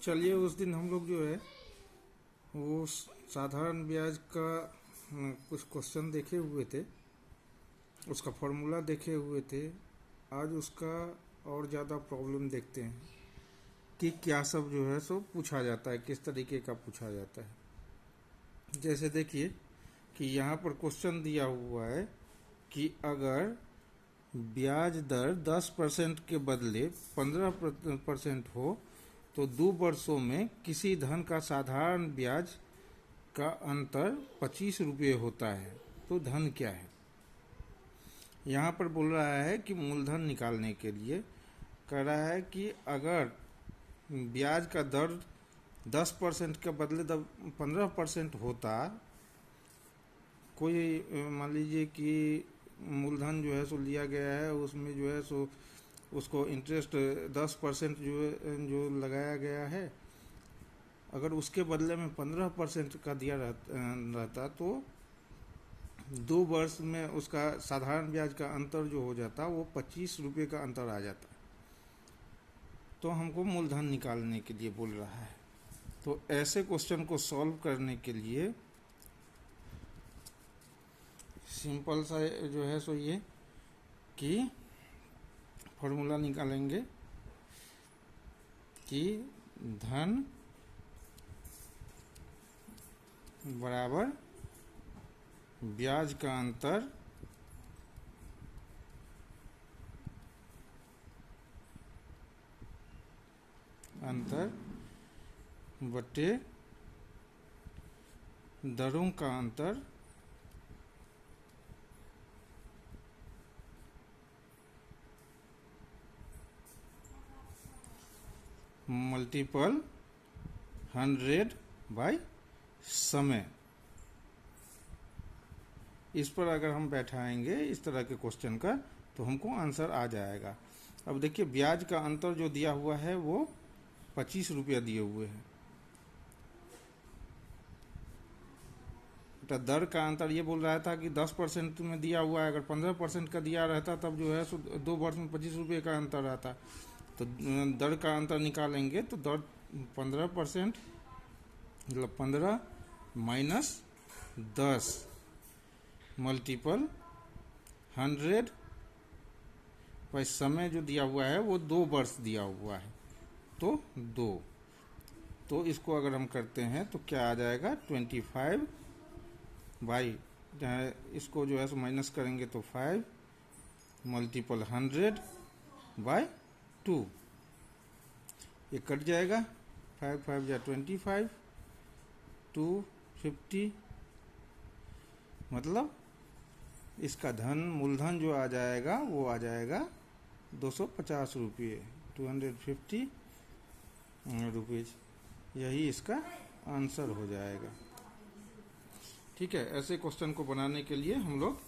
चलिए उस दिन हम लोग जो है वो साधारण ब्याज का कुछ क्वेश्चन देखे हुए थे, उसका फॉर्मूला देखे हुए थे। आज उसका और ज़्यादा प्रॉब्लम देखते हैं कि क्या सब जो है सो पूछा जाता है, किस तरीके का पूछा जाता है। जैसे देखिए कि यहाँ पर क्वेश्चन दिया हुआ है कि अगर ब्याज दर 10% के बदले 15% हो तो 2 वर्षों में किसी धन का साधारण ब्याज का अंतर 25 रुपये होता है, तो धन क्या है। यहाँ पर बोल रहा है कि मूलधन निकालने के लिए कह रहा है कि अगर ब्याज का दर 10% के बदले 15% होता, कोई मान लीजिए कि मूलधन जो है सो लिया गया है, उसमें जो है सो उसको इंटरेस्ट 10% जो लगाया गया है, अगर उसके बदले में 15% का दिया रहता तो 2 वर्ष में उसका साधारण ब्याज का अंतर जो हो जाता वो 25 रुपये का अंतर आ जाता। तो हमको मूलधन निकालने के लिए बोल रहा है। तो ऐसे क्वेश्चन को सॉल्व करने के लिए सिंपल सा जो है सो ये कि फॉर्मूला निकालेंगे कि धन बराबर ब्याज का अंतर बटे दरों का अंतर मल्टीपल 100 बाय समय। इस पर अगर हम बैठाएंगे इस तरह के क्वेश्चन का तो हमको आंसर आ जाएगा। अब देखिए ब्याज का अंतर जो दिया हुआ है वो 25 रुपया दिए हुए हैं। तो दर का अंतर ये बोल रहा था कि 10% में दिया हुआ है, अगर 15% का दिया रहता तब जो है 2 वर्ष में 25 रुपये का अंतर आता। तो दर का अंतर निकालेंगे तो दर 15% मतलब 15 माइनस 10 मल्टीपल 100 भाई समय जो दिया हुआ है वो 2 वर्ष दिया हुआ है, तो 2। तो इसको अगर हम करते हैं तो क्या आ जाएगा 25 बाई, इसको जो है सो माइनस करेंगे तो 5 मल्टीपल 100 बाई 2, ये कट जाएगा। 5 5 या 25, 250, मतलब इसका धन मूलधन जो आ जाएगा वो आ जाएगा 250 रुपये, 250 रुपीज। यही इसका आंसर हो जाएगा। ठीक है, ऐसे क्वेश्चन को बनाने के लिए हम लोग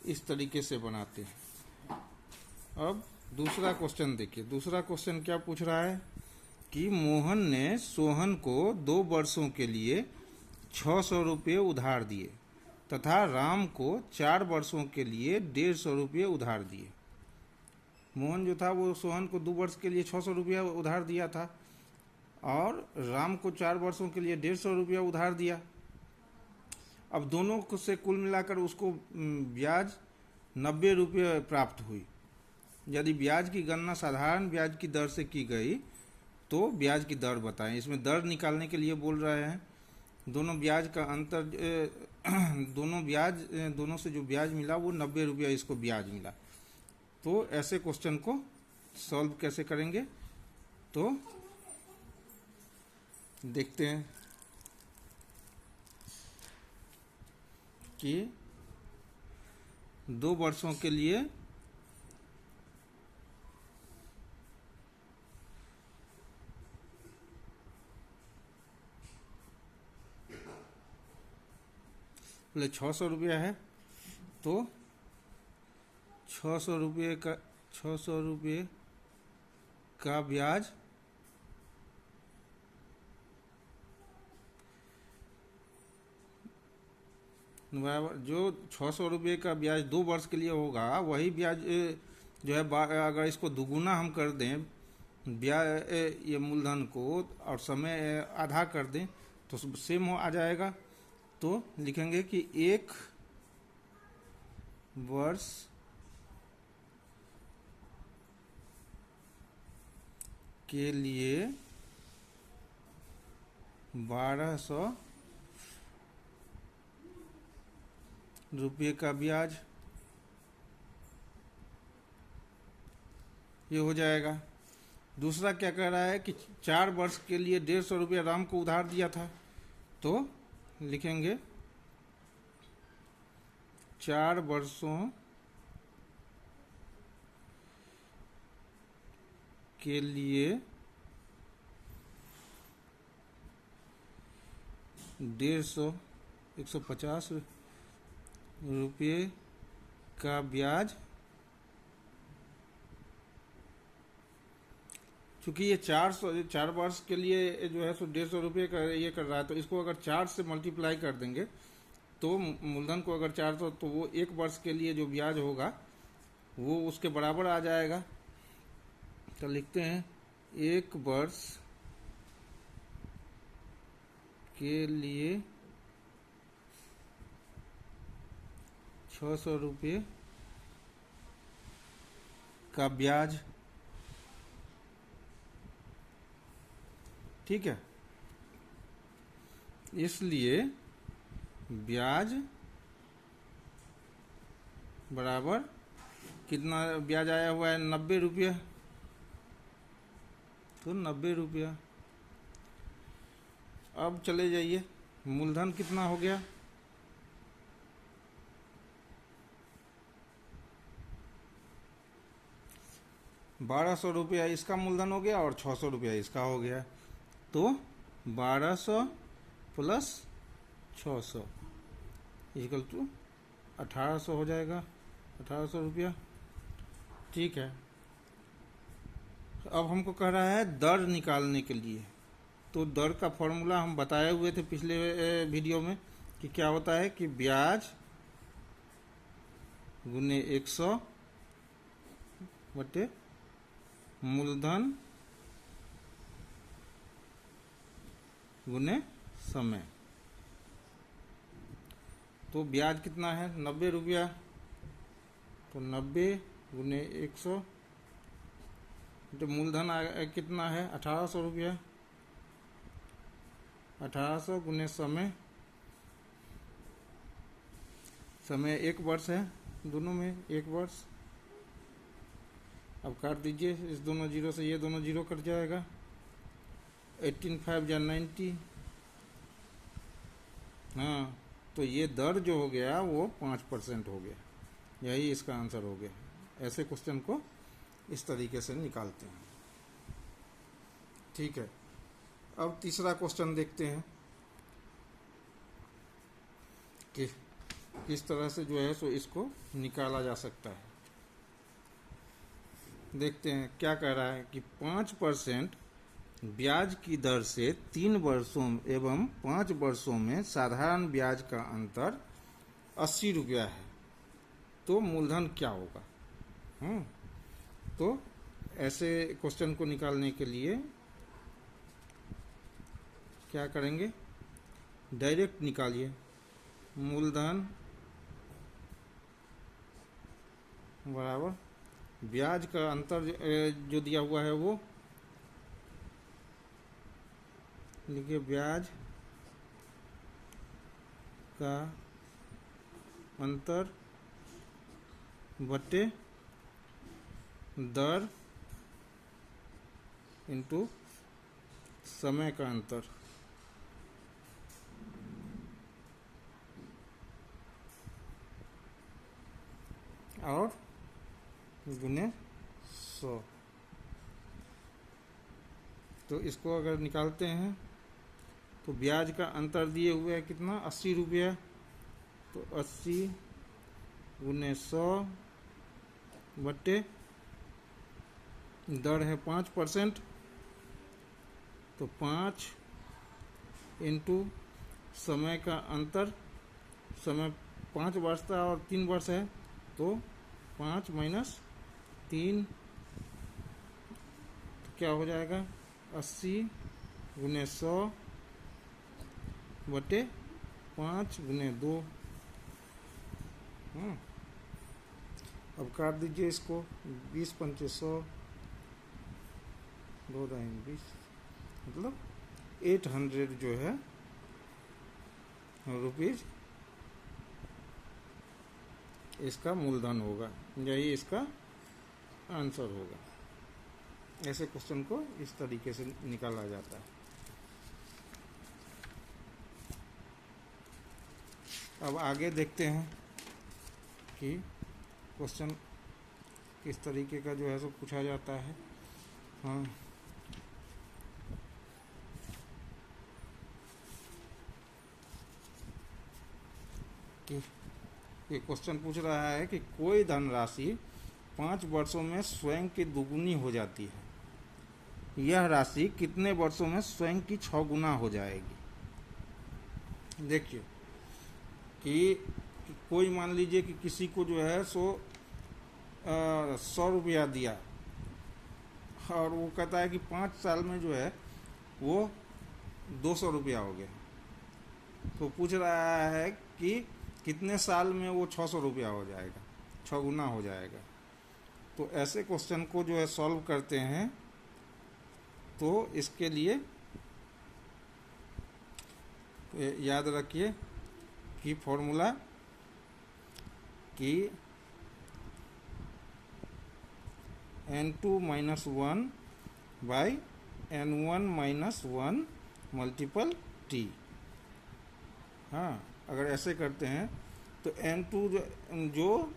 इस तरीके से बनाते हैं। अब दूसरा क्वेश्चन देखिए। दूसरा क्वेश्चन क्या पूछ रहा है कि मोहन ने सोहन को 2 वर्षों के लिए 600 रुपये उधार दिए तथा राम को 4 वर्षों के लिए 150 रुपये उधार दिए। मोहन जो था वो सोहन को 2 वर्ष के लिए 600 रुपया उधार दिया था और राम को 4 वर्षों के लिए 150 रुपया उधार दिया। अब दोनों से कुल मिलाकर उसको ब्याज 90 रुपये प्राप्त हुई। यदि ब्याज की गणना साधारण ब्याज की दर से की गई तो ब्याज की दर बताएं। इसमें दर निकालने के लिए बोल रहे हैं। दोनों ब्याज का अंतर दोनों से जो ब्याज मिला वो 90 रुपया इसको ब्याज मिला। तो ऐसे क्वेश्चन को सॉल्व कैसे करेंगे तो देखते हैं कि 2 वर्षों के लिए पहले 600 रुपया है तो 600 रुपये का ब्याज बराबर जो 600 रुपये का ब्याज 2 वर्ष के लिए होगा वही ब्याज जो है अगर इसको दुगुना हम कर दें ब्याज ये मूलधन को और समय आधा कर दें तो सेम हो आ जाएगा। तो लिखेंगे कि 1 वर्ष के लिए 1200 रुपये का ब्याज, ये हो जाएगा। दूसरा क्या कह रहा है कि 4 वर्ष के लिए 150 रुपया राम को उधार दिया था, तो लिखेंगे 4 वर्षों के लिए 150 रुपये का ब्याज। चूंकि ये 4 वर्ष के लिए जो है सो 150 रुपये का ये कर रहा है, तो इसको अगर 4 से मल्टीप्लाई कर देंगे तो मूलधन को अगर 400, तो वो 1 वर्ष के लिए जो ब्याज होगा वो उसके बराबर आ जाएगा। तो लिखते हैं 1 वर्ष के लिए 600 रुपये का ब्याज। ठीक है, इसलिए ब्याज बराबर कितना ब्याज आया हुआ है 90 रुपया, तो 90 रुपया। अब चले जाइए, मूलधन कितना हो गया, ₹1200 इसका मूलधन हो गया और 600 रुपया इसका हो गया। तो 1200 प्लस 600 इक्वल टू 1800 हो जाएगा, 1800 रुपया। ठीक है, अब हमको कह रहा है दर निकालने के लिए। तो दर का फॉर्मूला हम बताए हुए थे पिछले वीडियो में कि क्या होता है कि ब्याज गुने 100 बटे मूलधन गुने समय। तो ब्याज कितना है 90 रुपया, तो 90 गुने 100, तो मूलधन कितना है 1800 रुपया, 1800 गुने समय, समय 1 वर्ष है दोनों में, 1 वर्ष। अब काट दीजिए इस दोनों जीरो से, ये दोनों जीरो कट जाएगा, 18 5 या 90। हाँ, तो ये दर जो हो गया वो 5% हो गया, यही इसका आंसर हो गया। ऐसे क्वेश्चन को इस तरीके से निकालते हैं। ठीक है, अब तीसरा क्वेश्चन देखते हैं कि किस तरह से जो है सो इसको निकाला जा सकता है। देखते हैं क्या कह रहा है कि 5% ब्याज की दर से 3 वर्षों एवं 5 वर्षों में साधारण ब्याज का अंतर 80 रुपया है, तो मूलधन क्या होगा। तो ऐसे क्वेश्चन को निकालने के लिए क्या करेंगे, डायरेक्ट निकालिए। मूलधन बराबर ब्याज का अंतर जो दिया हुआ है वो लिखिए, ब्याज का अंतर बटे दर इनटू समय का अंतर। और गुने 100। तो इसको अगर निकालते हैं तो ब्याज का अंतर दिए हुए है कितना 80 रुपया, तो 80 गुने 100 बट्टे दर है 5%, तो 5 इंटू समय का अंतर, समय 5 वर्ष था और 3 वर्ष है, तो 5 माइनस 3, तो क्या हो जाएगा 80 गुने 100 बटे 5 गुने 2। अब काट दीजिए इसको, 20 पंचे 100, 2 दाइन 20, मतलब 800 जो है रुपीज इसका मूलधन होगा। यही इसका आंसर होगा। ऐसे क्वेश्चन को इस तरीके से निकाला जाता है। अब आगे देखते हैं कि क्वेश्चन किस तरीके का जो है सो पूछा जाता है। हाँ, कि ये क्वेश्चन पूछ रहा है कि कोई धनराशि 5 वर्षों में स्वयं की दुगुनी हो जाती है, यह राशि कितने वर्षों में स्वयं की 6 गुना हो जाएगी। देखिए कि कोई मान लीजिए कि किसी को जो है सो 100 रुपया दिया और वो कहता है कि 5 साल में जो है वो 200 रुपया हो गया। तो पूछ रहा है कि कितने साल में वो 600 रुपया हो जाएगा, 6 गुना हो जाएगा। तो ऐसे क्वेश्चन को जो है सॉल्व करते हैं तो इसके लिए याद रखिए कि फॉर्मूला कि n2 minus 1 by n1 minus 1 multiple t। हाँ, अगर ऐसे करते हैं तो n2 जो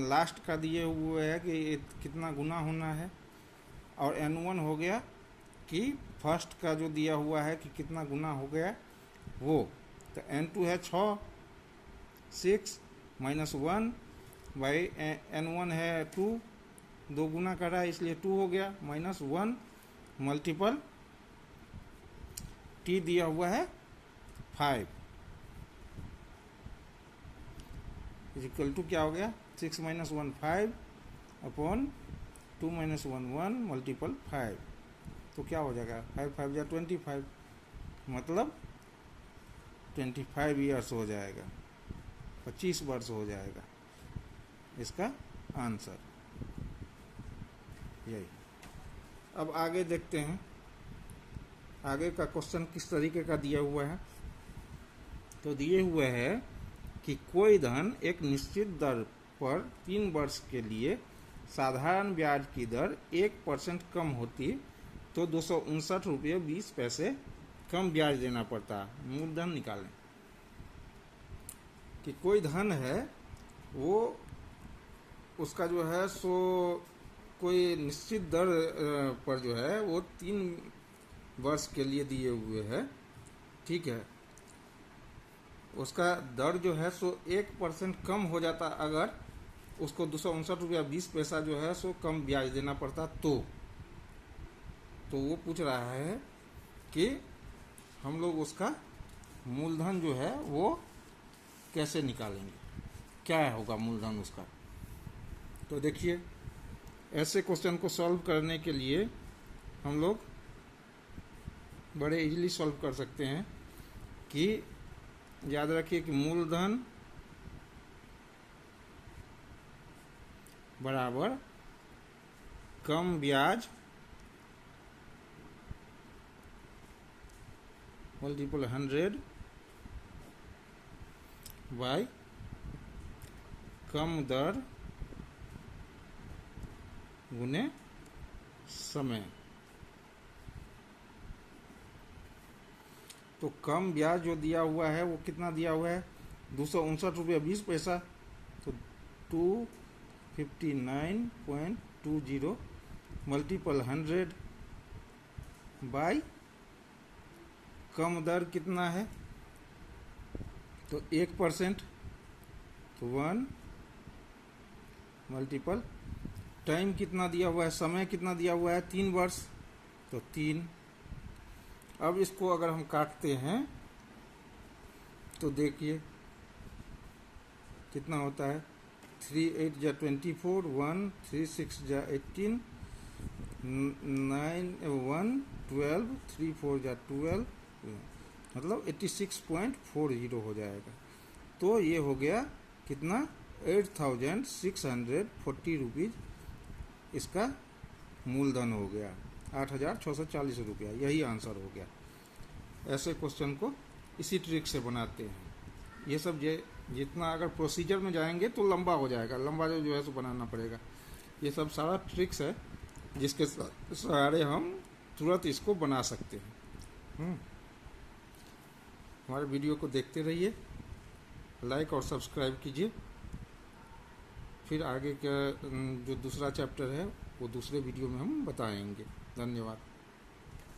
लास्ट का दिए हुए है कि कितना गुना होना है, और n1 हो गया कि फर्स्ट का जो दिया हुआ है कि कितना गुना हो गया वो। तो n2 है 6 माइनस 1 बाई n1 है 2, 2 गुना कर रहा है इसलिए 2 हो गया, माइनस 1 मल्टीपल t दिया हुआ है 5 इक्वल टू क्या हो गया 6 माइनस 1 5 अपॉन 2 माइनस 1 1 मल्टीपल 5। तो क्या हो जाएगा 5 5 या 25, मतलब 25 ईयर्स हो जाएगा, 25 वर्ष हो जाएगा इसका आंसर यही। अब आगे देखते हैं आगे का क्वेश्चन किस तरीके का दिया हुआ है। तो दिए हुए है कि कोई धन एक निश्चित दर पर 3 वर्ष के लिए साधारण ब्याज की दर 1% कम होती तो 259 रुपये 20 पैसे कम ब्याज देना पड़ता। मूलधन निकालें। कि कोई धन है वो उसका जो है सो कोई निश्चित दर पर जो है वो 3 वर्ष के लिए दिए हुए है, ठीक है। उसका दर जो है सो 1% कम हो जाता अगर उसको 259 रुपया 20 पैसा जो है सो कम ब्याज देना पड़ता तो वो पूछ रहा है कि हम लोग उसका मूलधन जो है वो कैसे निकालेंगे, क्या होगा मूलधन उसका। तो देखिए ऐसे क्वेश्चन को सॉल्व करने के लिए हम लोग बड़े इजीली सॉल्व कर सकते हैं। कि याद रखिए कि मूलधन बराबर कम ब्याज मल्टीपल 100 बाय कम दर गुने समय। तो कम ब्याज जो दिया हुआ है वो कितना दिया हुआ है 259 रुपया 20 पैसा। तो 259.20 मल्टीपल 100 बाय कम दर कितना है तो 1%, तो 1 मल्टीपल टाइम कितना दिया हुआ है, समय कितना दिया हुआ है 3 वर्ष, तो 3। अब इसको अगर हम काटते हैं तो देखिए कितना होता है 3 8 जा 24, 1 3 6 जा 18, 9 1 12 3 4 जा 12, मतलब 86.40 हो जाएगा। तो ये हो गया कितना, 8640 रुपीज़ इसका मूलधन हो गया, 8640 रुपया, यही आंसर हो गया। ऐसे क्वेश्चन को इसी ट्रिक से बनाते हैं। ये सब जितना अगर प्रोसीजर में जाएंगे तो लंबा हो जाएगा, लंबा जो है सो बनाना पड़ेगा। ये सब सारा ट्रिक्स है जिसके सहारे हम तुरंत इसको बना सकते हैं। हमारे वीडियो को देखते रहिए, लाइक और सब्सक्राइब कीजिए। फिर आगे का जो दूसरा चैप्टर है वो दूसरे वीडियो में हम बताएंगे। धन्यवाद।